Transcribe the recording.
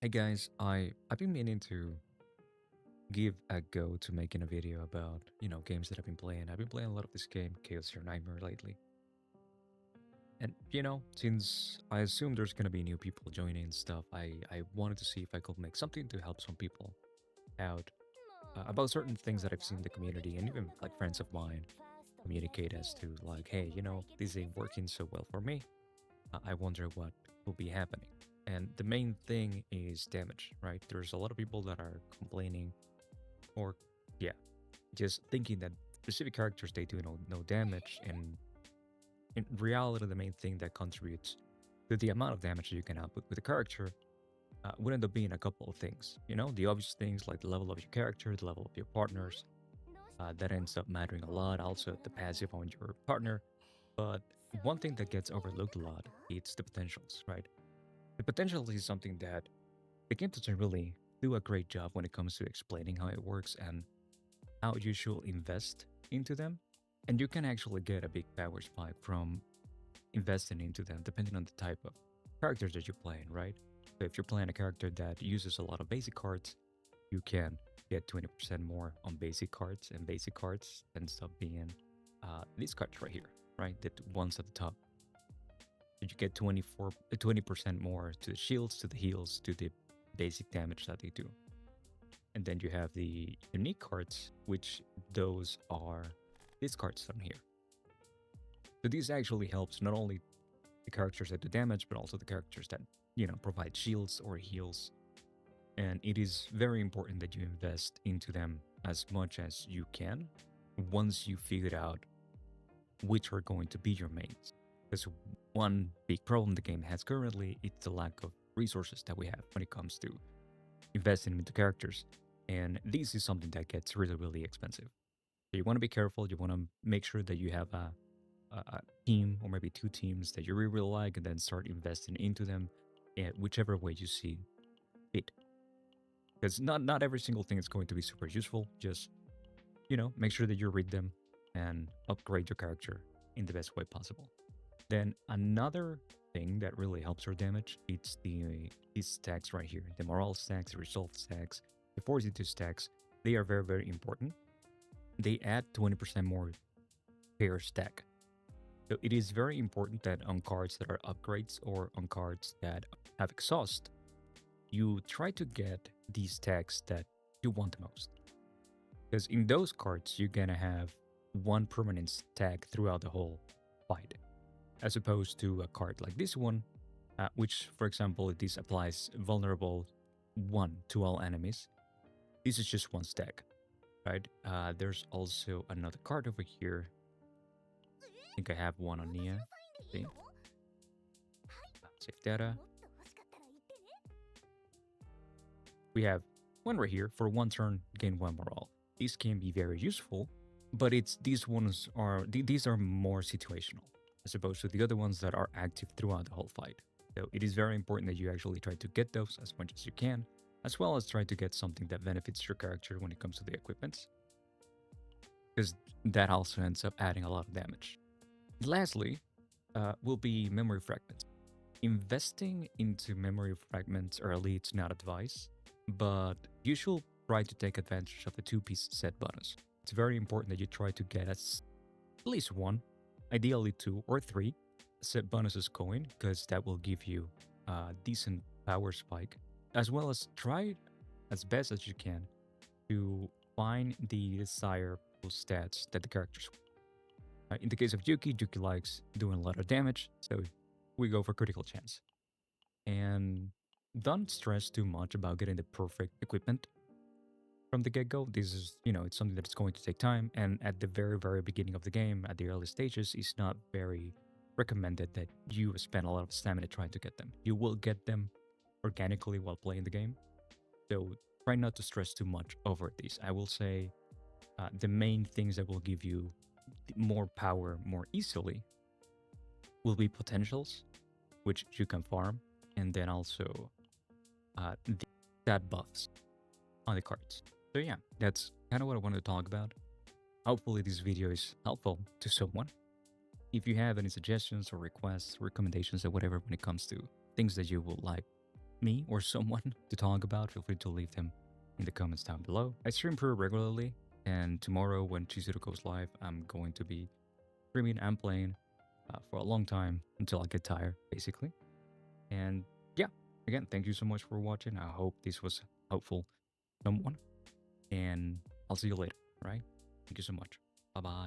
Hey guys, I've been meaning to give a go to making a video about, games that I've been playing. I've been playing a lot of this game, Chaos Your Nightmare lately. And since I assume there's gonna be new people joining and stuff, I wanted to see if I could make something to help some people out about certain things that I've seen in the community and even like friends of mine communicate as to like, hey, this ain't working so well for me. I wonder what will be happening. And the main thing is damage, right? There's a lot of people that are complaining or, yeah, just thinking that specific characters they do no damage. And in reality, the main thing that contributes to the amount of damage you can output with a character would end up being a couple of things. The obvious things like the level of your character, the level of your partners. That ends up mattering a lot. Also, the passive on your partner. But one thing that gets overlooked a lot is the potentials, right? The potential is something that the game doesn't really do a great job when it comes to explaining how it works and how you should invest into them. And you can actually get a big power spike from investing into them depending on the type of characters that you're playing, right? So if you're playing a character that uses a lot of basic cards, you can get 20% more on basic cards, and basic cards ends up being these cards right here, right? The ones at the top. You get 20% more to the shields, to the heals, to the basic damage that they do. And then you have the unique cards, which those are these cards down here. So this actually helps not only the characters that do damage, but also the characters that, provide shields or heals. And it is very important that you invest into them as much as you can once you figure out which are going to be your mains. Because one big problem the game has currently is the lack of resources that we have when it comes to investing into characters. And this is something that gets really, really expensive. So you want to be careful. You want to make sure that you have a team or maybe two teams that you really, really like and then start investing into them in whichever way you see fit. Because not every single thing is going to be super useful. Just, make sure that you read them and upgrade your character in the best way possible. Then another thing that really helps your damage, it's these stacks right here. The morale stacks, the resolve stacks, the fortitude stacks. They are very, very important. They add 20% more per stack. So it is very important that on cards that are upgrades or on cards that have exhaust, you try to get these stacks that you want the most. Because in those cards, you're gonna have one permanent stack throughout the whole fight, as opposed to a card like this one, which, for example, this applies vulnerable 1 to all enemies. This is just one stack, right? There's also another card over here. I think I have one on Nia. See? Save data. We have one right here. For one turn, gain one morale. These can be very useful, but these are more situational as opposed to the other ones that are active throughout the whole fight. So it is very important that you actually try to get those as much as you can, as well as try to get something that benefits your character when it comes to the equipments, because that also ends up adding a lot of damage. Lastly, will be memory fragments. Investing into memory fragments early is not advice, but you should try to take advantage of the two-piece set bonus. It's very important that you try to get at least one, ideally 2 or 3 set bonuses going, because that will give you a decent power spike, as well as try as best as you can to find the desired stats that the characters want. In the case of Yuki, Yuki likes doing a lot of damage, so we go for critical chance. And don't stress too much about getting the perfect equipment from the get-go. This is, it's something that's going to take time, and at the very, very beginning of the game, at the early stages, it's not very recommended that you spend a lot of stamina trying to get them. You will get them organically while playing the game, so try not to stress too much over these. I will say the main things that will give you more power more easily will be potentials, which you can farm, and then also the stat buffs on the cards. So yeah, that's kind of what I wanted to talk about. Hopefully this video is helpful to someone. If you have any suggestions or requests, recommendations or whatever when it comes to things that you would like me or someone to talk about, feel free to leave them in the comments down below. I stream pretty regularly, and tomorrow when Chizuru goes live, I'm going to be streaming and playing for a long time until I get tired, basically. And yeah, again, thank you so much for watching. I hope this was helpful to someone, and I'll see you later, right? Thank you so much. Bye bye.